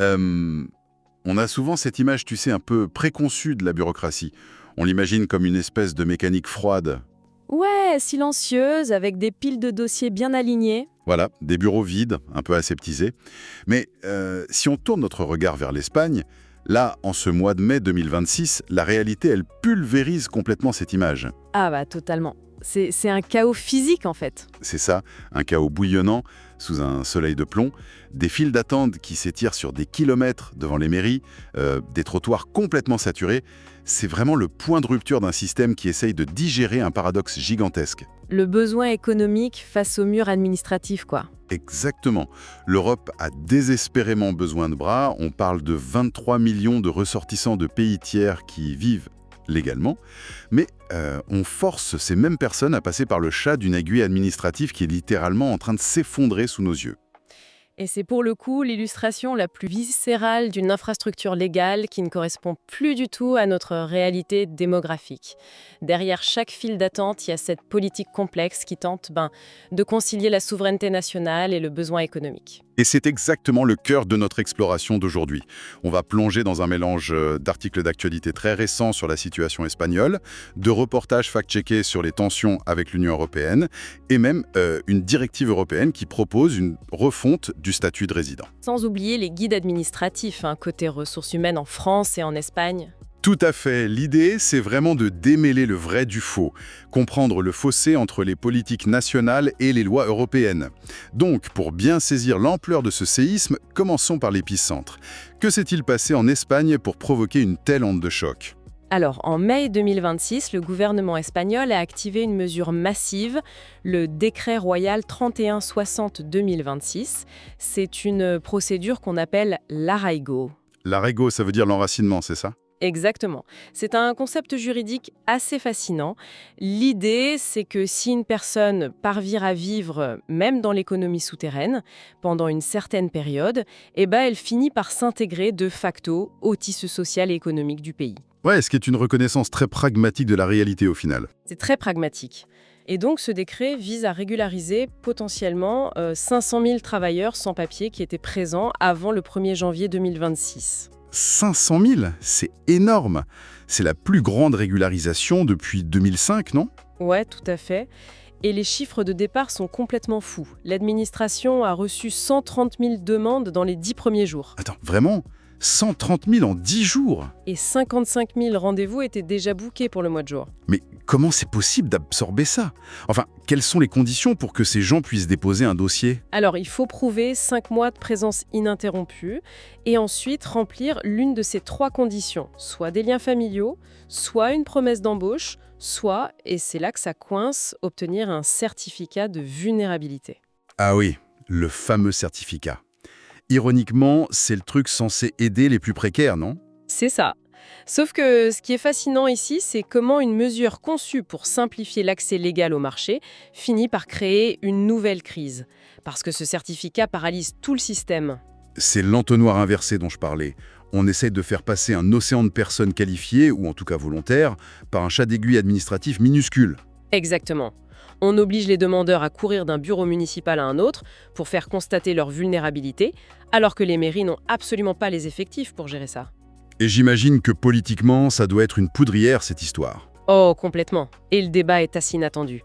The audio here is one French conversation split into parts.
Euh, on a souvent cette image, tu sais, un peu préconçue de la bureaucratie. On l'imagine comme une espèce de mécanique froide. Ouais, silencieuse, avec des piles de dossiers bien alignées. Voilà, des bureaux vides, un peu aseptisés. Mais si on tourne notre regard vers l'Espagne, là, en ce mois de mai 2026, la réalité, elle pulvérise complètement cette image. Ah bah totalement. C'est un chaos physique en fait. C'est ça, un chaos bouillonnant, sous un soleil de plomb, des files d'attente qui s'étirent sur des kilomètres devant les mairies, des trottoirs complètement saturés. C'est vraiment le point de rupture d'un système qui essaye de digérer un paradoxe gigantesque. Le besoin économique face au mur administratif quoi. Exactement. L'Europe a désespérément besoin de bras. On parle de 23 millions de ressortissants de pays tiers qui vivent légalement, mais on force ces mêmes personnes à passer par le chat d'une aiguille administrative qui est littéralement en train de s'effondrer sous nos yeux. Et c'est pour le coup l'illustration la plus viscérale d'une infrastructure légale qui ne correspond plus du tout à notre réalité démographique. Derrière chaque file d'attente, il y a cette politique complexe qui tente de concilier la souveraineté nationale et le besoin économique. Et c'est exactement le cœur de notre exploration d'aujourd'hui. On va plonger dans un mélange d'articles d'actualité très récents sur la situation espagnole, de reportages fact-checkés sur les tensions avec l'Union européenne, et même une directive européenne qui propose une refonte du statut de résident. Sans oublier les guides administratifs, côté ressources humaines en France et en Espagne. Tout à fait. L'idée, c'est vraiment de démêler le vrai du faux, comprendre le fossé entre les politiques nationales et les lois européennes. Donc, pour bien saisir l'ampleur de ce séisme, commençons par l'épicentre. Que s'est-il passé en Espagne pour provoquer une telle onde de choc ? Alors, en mai 2026, le gouvernement espagnol a activé une mesure massive, le décret royal 3160-2026. C'est une procédure qu'on appelle l'arraigo. L'arraigo, ça veut dire l'enracinement, c'est ça ? Exactement. C'est un concept juridique assez fascinant. L'idée, c'est que si une personne parvient à vivre, même dans l'économie souterraine, pendant une certaine période, elle finit par s'intégrer de facto au tissu social et économique du pays. Ouais, ce qui est une reconnaissance très pragmatique de la réalité au final. C'est très pragmatique. Et donc, ce décret vise à régulariser potentiellement 500 000 travailleurs sans papier qui étaient présents avant le 1er janvier 2026. 500 000, c'est énorme. C'est la plus grande régularisation depuis 2005, non ? Ouais, tout à fait. Et les chiffres de départ sont complètement fous. L'administration a reçu 130 000 demandes dans les 10 premiers jours. Attends, vraiment ? 130 000 en 10 jours ? Et 55 000 rendez-vous étaient déjà bookés pour le mois de juin. Mais comment c'est possible d'absorber ça ? Enfin, quelles sont les conditions pour que ces gens puissent déposer un dossier ? Alors, il faut prouver 5 mois de présence ininterrompue et ensuite remplir l'une de ces 3 conditions, soit des liens familiaux, soit une promesse d'embauche, soit, et c'est là que ça coince, obtenir un certificat de vulnérabilité. Ah oui, le fameux certificat. Ironiquement, c'est le truc censé aider les plus précaires, non ? C'est ça. Sauf que ce qui est fascinant ici, c'est comment une mesure conçue pour simplifier l'accès légal au marché finit par créer une nouvelle crise. Parce que ce certificat paralyse tout le système. C'est l'entonnoir inversé dont je parlais. On essaye de faire passer un océan de personnes qualifiées, ou en tout cas volontaires, par un chat d'aiguille administratif minuscule. Exactement. On oblige les demandeurs à courir d'un bureau municipal à un autre pour faire constater leur vulnérabilité, alors que les mairies n'ont absolument pas les effectifs pour gérer ça. Et j'imagine que politiquement, ça doit être une poudrière, cette histoire. Oh, complètement. Et le débat est assez inattendu.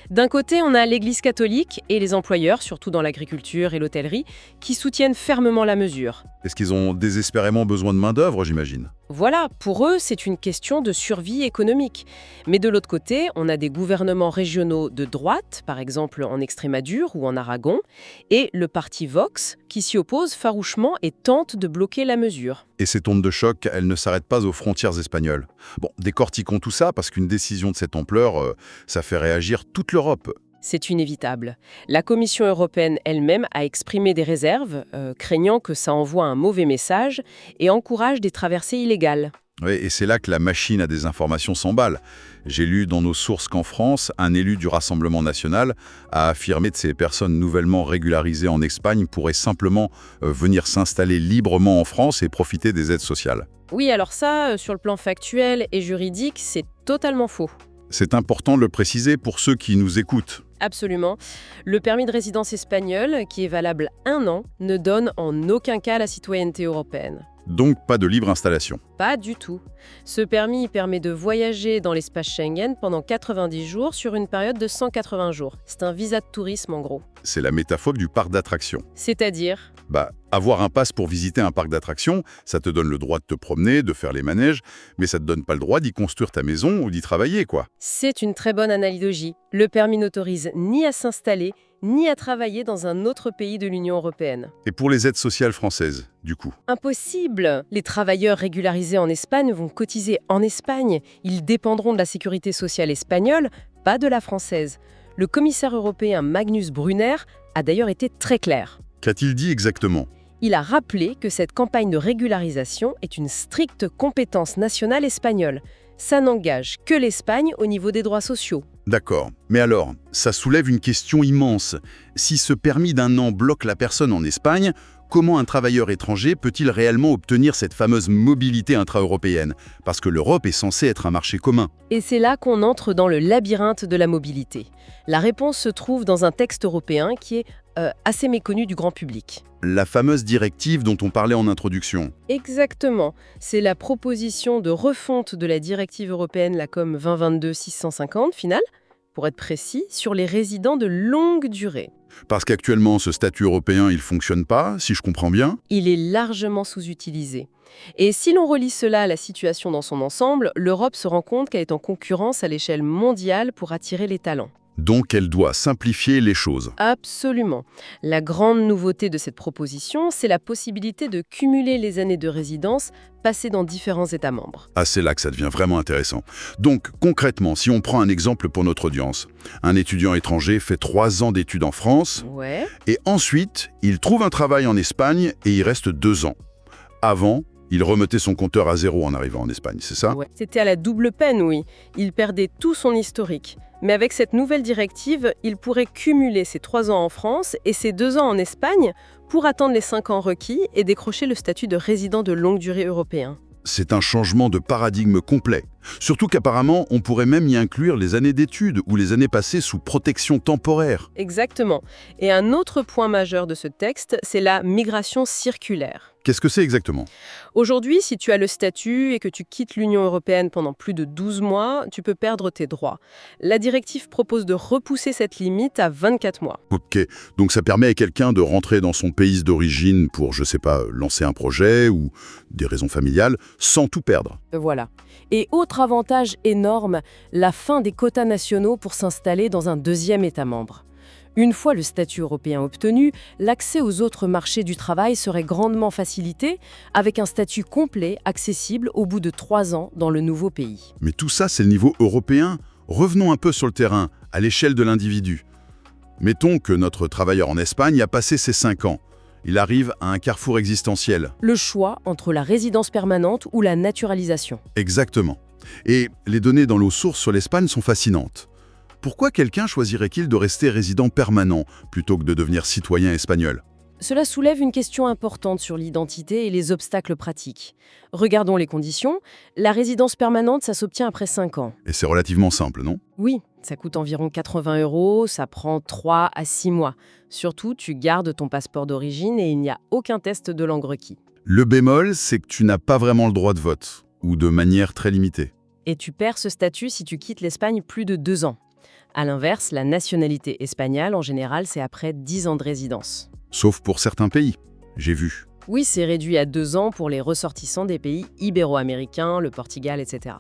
D'un côté, on a l'Église catholique et les employeurs, surtout dans l'agriculture et l'hôtellerie, qui soutiennent fermement la mesure. Est-ce qu'ils ont désespérément besoin de main-d'œuvre, j'imagine ? Voilà, pour eux, c'est une question de survie économique. Mais de l'autre côté, on a des gouvernements régionaux de droite, par exemple en Extrémadure ou en Aragon, et le parti Vox, qui s'y oppose farouchement et tente de bloquer la mesure. Et cette onde de choc, elle ne s'arrête pas aux frontières espagnoles. Bon, décortiquons tout ça, parce qu'une décision de cette ampleur, ça fait réagir toute l'Europe. C'est inévitable. La Commission européenne elle-même a exprimé des réserves, craignant que ça envoie un mauvais message et encourage des traversées illégales. Oui, et c'est là que la machine à désinformation s'emballe. J'ai lu dans nos sources qu'en France, un élu du Rassemblement national a affirmé que ces personnes nouvellement régularisées en Espagne pourraient simplement venir s'installer librement en France et profiter des aides sociales. Oui, alors ça, sur le plan factuel et juridique, c'est totalement faux. C'est important de le préciser pour ceux qui nous écoutent. Absolument. Le permis de résidence espagnol, qui est valable 1 an, ne donne en aucun cas la citoyenneté européenne. Donc pas de libre installation. Pas du tout. Ce permis permet de voyager dans l'espace Schengen pendant 90 jours sur une période de 180 jours. C'est un visa de tourisme en gros. C'est la métaphore du parc d'attractions. C'est-à-dire, Avoir un pass pour visiter un parc d'attractions, ça te donne le droit de te promener, de faire les manèges, mais ça te donne pas le droit d'y construire ta maison ou d'y travailler, quoi. c'est une très bonne analogie. Le permis n'autorise ni à s'installer, ni à travailler dans un autre pays de l'Union européenne. Et pour les aides sociales françaises, du coup? Impossible! Les travailleurs régularisés en Espagne vont cotiser en Espagne. Ils dépendront de la sécurité sociale espagnole, pas de la française. Le commissaire européen Magnus Brunner a d'ailleurs été très clair. Qu'a-t-il dit exactement? Il a rappelé que cette campagne de régularisation est une stricte compétence nationale espagnole. Ça n'engage que l'Espagne au niveau des droits sociaux. D'accord. Mais alors, ça soulève une question immense. Si ce permis d'1 an bloque la personne en Espagne, comment un travailleur étranger peut-il réellement obtenir cette fameuse mobilité intra-européenne? Parce que l'Europe est censée être un marché commun. Et c'est là qu'on entre dans le labyrinthe de la mobilité. La réponse se trouve dans un texte européen qui est assez méconnu du grand public. La fameuse directive dont on parlait en introduction. Exactement. C'est la proposition de refonte de la directive européenne, la COM 2022-650 finale, pour être précis, sur les résidents de longue durée. Parce qu'actuellement, ce statut européen, il fonctionne pas, si je comprends bien. Il est largement sous-utilisé. Et si l'on relie cela à la situation dans son ensemble, l'Europe se rend compte qu'elle est en concurrence à l'échelle mondiale pour attirer les talents. Donc elle doit simplifier les choses. Absolument. La grande nouveauté de cette proposition, c'est la possibilité de cumuler les années de résidence passées dans différents États membres. Ah, c'est là que ça devient vraiment intéressant. Donc, concrètement, si on prend un exemple pour notre audience, un étudiant étranger fait 3 ans d'études en France, Ouais. et ensuite, il trouve un travail en Espagne et il reste 2 ans. Avant, il remettait son compteur à 0 en arrivant en Espagne, c'est ça? Ouais. C'était à la double peine, oui. Il perdait tout son historique. Mais avec cette nouvelle directive, il pourrait cumuler ses 3 ans en France et ses 2 ans en Espagne pour attendre les 5 ans requis et décrocher le statut de résident de longue durée européen. C'est un changement de paradigme complet. Surtout qu'apparemment, on pourrait même y inclure les années d'études ou les années passées sous protection temporaire. Exactement. Et un autre point majeur de ce texte, c'est la migration circulaire. Qu'est-ce que c'est exactement? Aujourd'hui, si tu as le statut et que tu quittes l'Union européenne pendant plus de 12 mois, tu peux perdre tes droits. La directive propose de repousser cette limite à 24 mois. Ok, donc ça permet à quelqu'un de rentrer dans son pays d'origine pour, je sais pas, lancer un projet ou des raisons familiales, sans tout perdre. Voilà. Et autre avantage énorme, la fin des quotas nationaux pour s'installer dans un deuxième État membre. Une fois le statut européen obtenu, l'accès aux autres marchés du travail serait grandement facilité, avec un statut complet accessible au bout de 3 ans dans le nouveau pays. Mais tout ça, c'est le niveau européen. Revenons un peu sur le terrain, à l'échelle de l'individu. Mettons que notre travailleur en Espagne a passé ses 5 ans. Il arrive à un carrefour existentiel. Le choix entre la résidence permanente ou la naturalisation. Exactement. Et les données dans nos sources sur l'Espagne sont fascinantes. Pourquoi quelqu'un choisirait-il de rester résident permanent plutôt que de devenir citoyen espagnol? Cela soulève une question importante sur l'identité et les obstacles pratiques. Regardons les conditions. La résidence permanente, ça s'obtient après 5 ans. Et c'est relativement simple, non? Oui, ça coûte environ 80 €, ça prend 3 à 6 mois. Surtout, tu gardes ton passeport d'origine et il n'y a aucun test de langue requis. Le bémol, c'est que tu n'as pas vraiment le droit de vote, ou de manière très limitée. Et tu perds ce statut si tu quittes l'Espagne plus de 2 ans. À l'inverse, la nationalité espagnole, en général, c'est après 10 ans de résidence. Sauf pour certains pays, j'ai vu. Oui, c'est réduit à 2 ans pour les ressortissants des pays ibéro-américains, le Portugal, etc.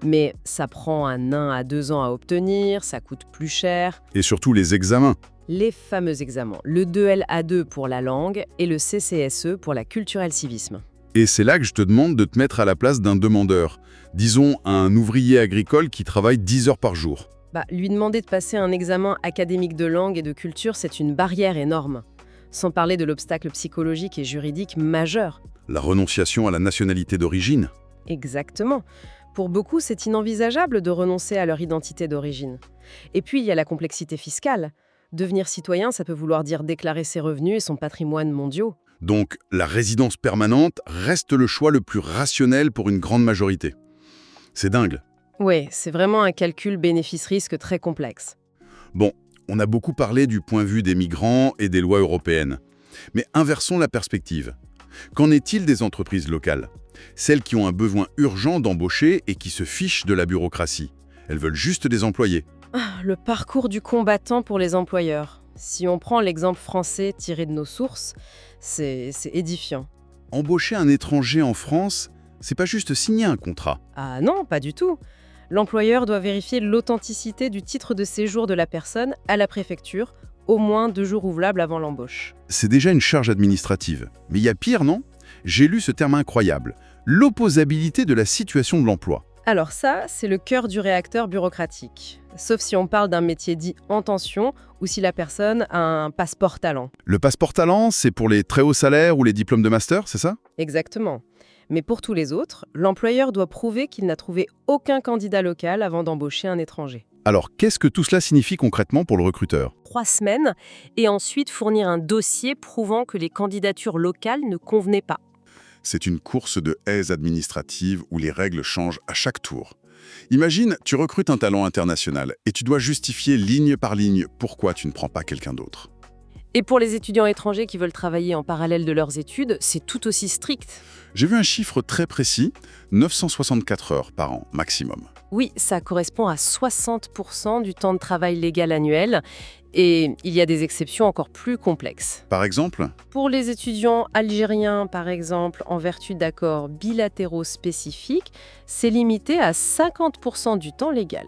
Mais ça prend 1 à 2 ans à obtenir, ça coûte plus cher. Et surtout les examens. Les fameux examens, le 2L-A2 pour la langue et le CCSE pour la culturel civisme. Et c'est là que je te demande de te mettre à la place d'un demandeur. Disons un ouvrier agricole qui travaille 10 heures par jour. Lui demander de passer un examen académique de langue et de culture, c'est une barrière énorme. Sans parler de l'obstacle psychologique et juridique majeur. La renonciation à la nationalité d'origine. Exactement. Pour beaucoup, c'est inenvisageable de renoncer à leur identité d'origine. Et puis, il y a la complexité fiscale. Devenir citoyen, ça peut vouloir dire déclarer ses revenus et son patrimoine mondiaux. Donc, la résidence permanente reste le choix le plus rationnel pour une grande majorité. C'est dingue. Oui, c'est vraiment un calcul bénéfice-risque très complexe. Bon, On a beaucoup parlé du point de vue des migrants et des lois européennes. Mais inversons la perspective. Qu'en est-il des entreprises locales? Celles qui ont un besoin urgent d'embaucher et qui se fichent de la bureaucratie. Elles veulent juste des employés. Le parcours du combattant pour les employeurs. Si on prend l'exemple français tiré de nos sources, c'est édifiant. Embaucher un étranger en France, c'est pas juste signer un contrat. Ah non, pas du tout. L'employeur doit vérifier l'authenticité du titre de séjour de la personne à la préfecture, au moins 2 jours ouvrables avant l'embauche. C'est déjà une charge administrative. Mais il y a pire, non? J'ai lu ce terme incroyable. L'opposabilité de la situation de l'emploi. Alors ça, c'est le cœur du réacteur bureaucratique. Sauf si on parle d'un métier dit en tension ou si la personne a un passeport talent. Le passeport talent, c'est pour les très hauts salaires ou les diplômes de master, c'est ça? Exactement. Mais pour tous les autres, l'employeur doit prouver qu'il n'a trouvé aucun candidat local avant d'embaucher un étranger. Alors, qu'est-ce que tout cela signifie concrètement pour le recruteur? 3 semaines, et ensuite fournir un dossier prouvant que les candidatures locales ne convenaient pas. C'est une course de haies administratives où les règles changent à chaque tour. Imagine, tu recrutes un talent international et tu dois justifier ligne par ligne pourquoi tu ne prends pas quelqu'un d'autre. Et pour les étudiants étrangers qui veulent travailler en parallèle de leurs études, c'est tout aussi strict. J'ai vu un chiffre très précis, 964 heures par an maximum. Oui, ça correspond à 60% du temps de travail légal annuel, et il y a des exceptions encore plus complexes. Par exemple, Pour les étudiants algériens, par exemple, en vertu d'accords bilatéraux spécifiques, c'est limité à 50% du temps légal.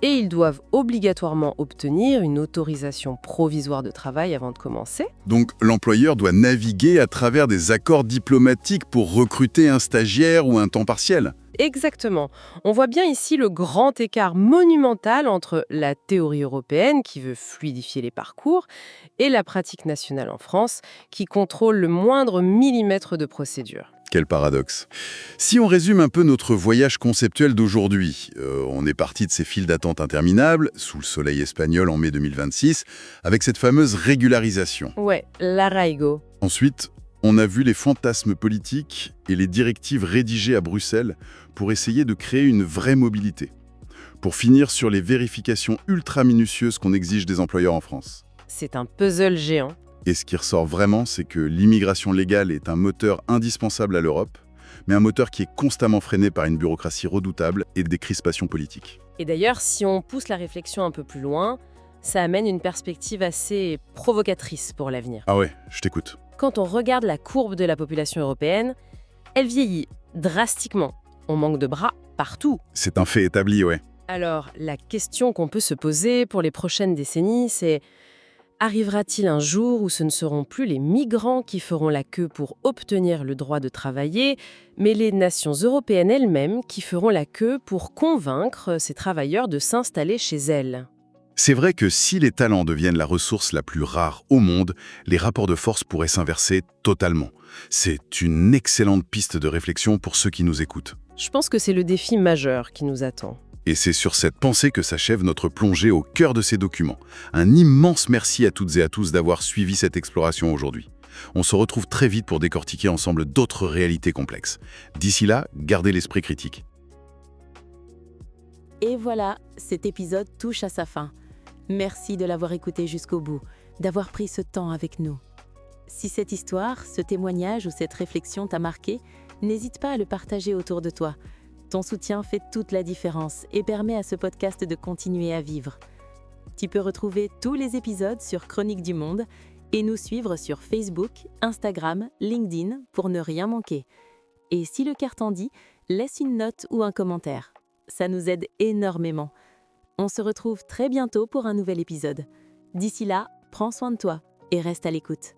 Et ils doivent obligatoirement obtenir une autorisation provisoire de travail avant de commencer. donc l'employeur doit naviguer à travers des accords diplomatiques pour recruter un stagiaire ou un temps partiel. Exactement. On voit bien ici le grand écart monumental entre la théorie européenne, qui veut fluidifier les parcours, et la pratique nationale en France, qui contrôle le moindre millimètre de procédure. Quel paradoxe. Si on résume un peu notre voyage conceptuel d'aujourd'hui, on est parti de ces files d'attente interminables, sous le soleil espagnol en mai 2026, avec cette fameuse régularisation. Ouais, l'arraigo. Ensuite, on a vu les fantasmes politiques et les directives rédigées à Bruxelles pour essayer de créer une vraie mobilité. Pour finir sur les vérifications ultra minutieuses qu'on exige des employeurs en France. C'est un puzzle géant. Et ce qui ressort vraiment, c'est que l'immigration légale est un moteur indispensable à l'Europe, mais un moteur qui est constamment freiné par une bureaucratie redoutable et des crispations politiques. Et d'ailleurs, si on pousse la réflexion un peu plus loin, ça amène une perspective assez provocatrice pour l'avenir. Ah ouais, je t'écoute. Quand on regarde la courbe de la population européenne, elle vieillit drastiquement. On manque de bras partout. C'est un fait établi, ouais. Alors, la question qu'on peut se poser pour les prochaines décennies, c'est: arrivera-t-il un jour où ce ne seront plus les migrants qui feront la queue pour obtenir le droit de travailler, mais les nations européennes elles-mêmes qui feront la queue pour convaincre ces travailleurs de s'installer chez elles? C'est vrai que si les talents deviennent la ressource la plus rare au monde, les rapports de force pourraient s'inverser totalement. C'est une excellente piste de réflexion pour ceux qui nous écoutent. Je pense que c'est le défi majeur qui nous attend. Et c'est sur cette pensée que s'achève notre plongée au cœur de ces documents. Un immense merci à toutes et à tous d'avoir suivi cette exploration aujourd'hui. On se retrouve très vite pour décortiquer ensemble d'autres réalités complexes. D'ici là, gardez l'esprit critique. Et voilà, cet épisode touche à sa fin. Merci de l'avoir écouté jusqu'au bout, d'avoir pris ce temps avec nous. Si cette histoire, ce témoignage ou cette réflexion t'a marqué, n'hésite pas à le partager autour de toi. Ton soutien fait toute la différence et permet à ce podcast de continuer à vivre. Tu peux retrouver tous les épisodes sur Chroniques du Monde et nous suivre sur Facebook, Instagram, LinkedIn pour ne rien manquer. Et si le cœur t'en dit, laisse une note ou un commentaire. Ça nous aide énormément. On se retrouve très bientôt pour un nouvel épisode. D'ici là, prends soin de toi et reste à l'écoute.